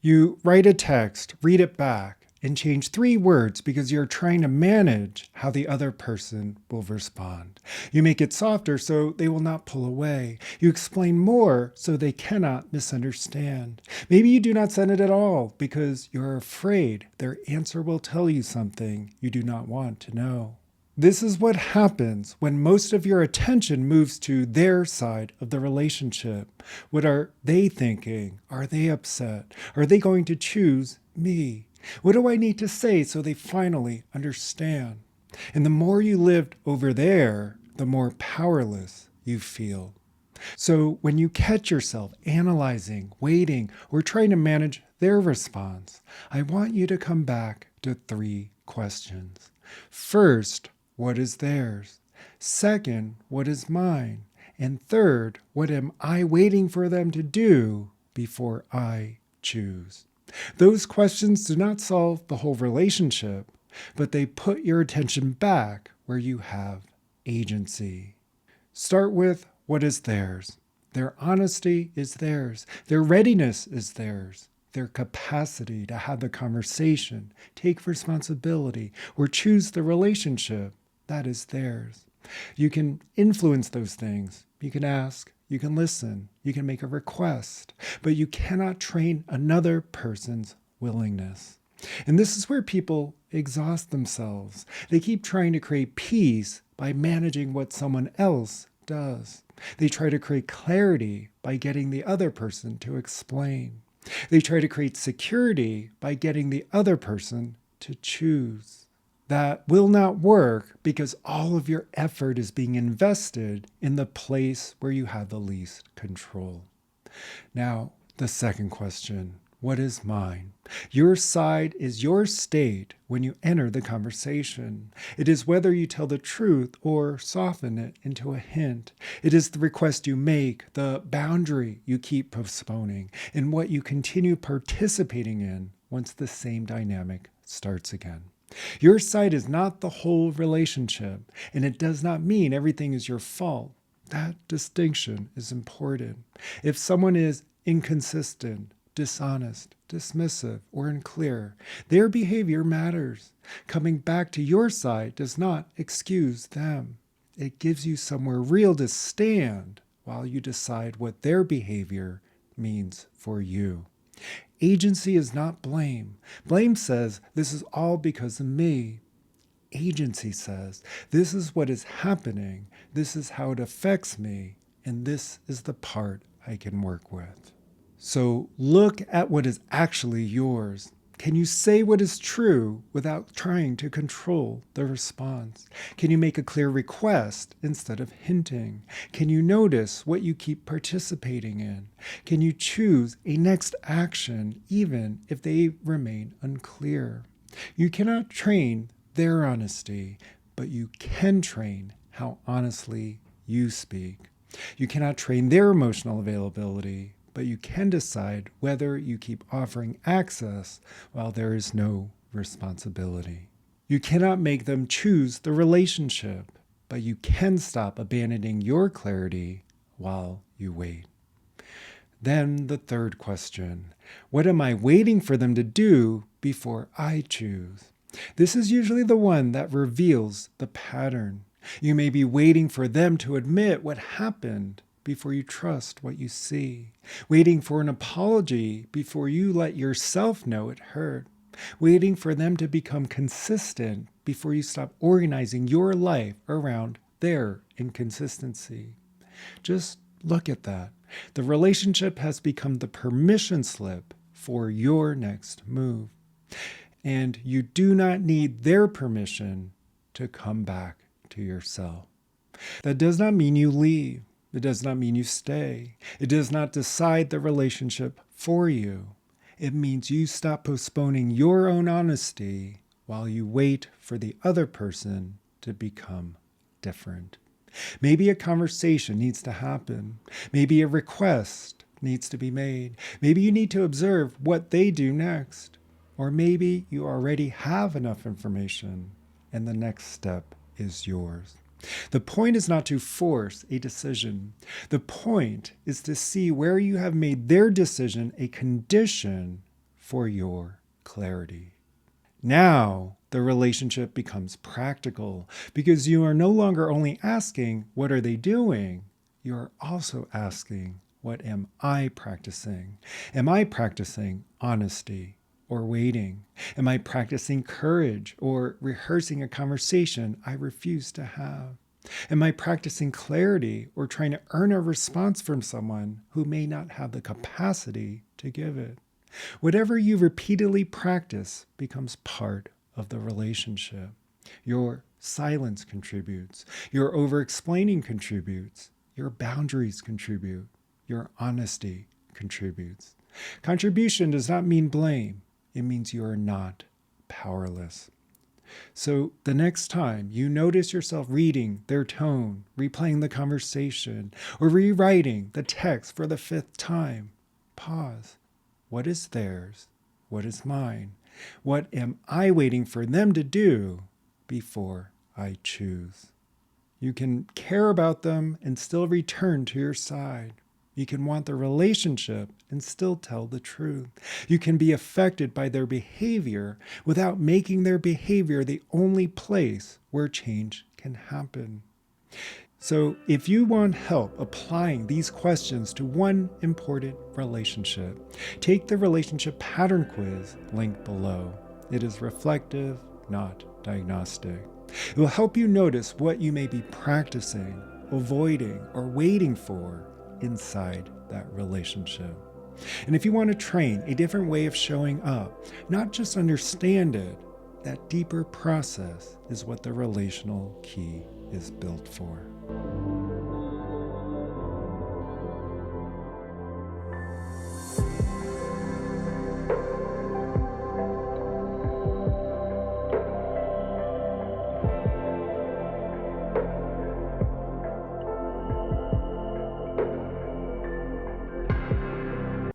You write a text, read it back, and change 3 words because you're trying to manage how the other person will respond. You make it softer so they will not pull away. You explain more so they cannot misunderstand. Maybe you do not send it at all because you're afraid their answer will tell you something you do not want to know. This is what happens when most of your attention moves to their side of the relationship. What are they thinking? Are they upset? Are they going to choose me? What do I need to say so they finally understand? And the more you lived over there, the more powerless you feel. So when you catch yourself analyzing, waiting, or trying to manage their response, I want you to come back to 3 questions. First, what is theirs? Second, what is mine? And third, what am I waiting for them to do before I choose? Those questions do not solve the whole relationship, but they put your attention back where you have agency. Start with what is theirs. Their honesty is theirs. Their readiness is theirs. Their capacity to have the conversation, take responsibility, or choose the relationship, that is theirs. You can influence those things. You can ask, you can listen, you can make a request, but you cannot train another person's willingness. And this is where people exhaust themselves. They keep trying to create peace by managing what someone else does. They try to create clarity by getting the other person to explain. They try to create security by getting the other person to choose. That will not work because all of your effort is being invested in the place where you have the least control. Now, the second question, what is mine? Your side is your state when you enter the conversation. It is whether you tell the truth or soften it into a hint. It is the request you make, the boundary you keep postponing, and what you continue participating in once the same dynamic starts again. Your side is not the whole relationship, and it does not mean everything is your fault. That distinction is important. If someone is inconsistent, dishonest, dismissive, or unclear, their behavior matters. Coming back to your side does not excuse them. It gives you somewhere real to stand while you decide what their behavior means for you. Agency is not blame. Blame says, this is all because of me. Agency says, this is what is happening, this is how it affects me, and this is the part I can work with. So look at what is actually yours. Can you say what is true without trying to control the response? Can you make a clear request instead of hinting? Can you notice what you keep participating in? Can you choose a next action even if they remain unclear? You cannot train their honesty, but you can train how honestly you speak. You cannot train their emotional availability, but you can decide whether you keep offering access while there is no responsibility. You cannot make them choose the relationship, but you can stop abandoning your clarity while you wait. Then the third question, what am I waiting for them to do before I choose? This is usually the one that reveals the pattern. You may be waiting for them to admit what happened before you trust what you see, waiting for an apology before you let yourself know it hurt, waiting for them to become consistent before you stop organizing your life around their inconsistency. Just look at that. The relationship has become the permission slip for your next move. And you do not need their permission to come back to yourself. That does not mean you leave. It does not mean you stay. It does not decide the relationship for you. It means you stop postponing your own honesty while you wait for the other person to become different. Maybe a conversation needs to happen. Maybe a request needs to be made. Maybe you need to observe what they do next. Or maybe you already have enough information and the next step is yours. The point is not to force a decision. The point is to see where you have made their decision a condition for your clarity. Now, the relationship becomes practical because you are no longer only asking, what are they doing? You are also asking, what am I practicing? Am I practicing honesty or waiting? Am I practicing courage or rehearsing a conversation I refuse to have? Am I practicing clarity or trying to earn a response from someone who may not have the capacity to give it? Whatever you repeatedly practice becomes part of the relationship. Your silence contributes. Your over-explaining contributes. Your boundaries contribute. Your honesty contributes. Contribution does not mean blame. It means you are not powerless. So the next time you notice yourself reading their tone, replaying the conversation, or rewriting the text for the 5th time, pause. What is theirs? What is mine? What am I waiting for them to do before I choose? You can care about them and still return to your side. You can want the relationship and still tell the truth. You can be affected by their behavior without making their behavior the only place where change can happen. So if you want help applying these questions to one important relationship, take the relationship pattern quiz linked below. It is reflective, not diagnostic. It will help you notice what you may be practicing, avoiding, or waiting for inside that relationship. And if you want to train a different way of showing up, not just understand it, that deeper process is what the relational key is built for.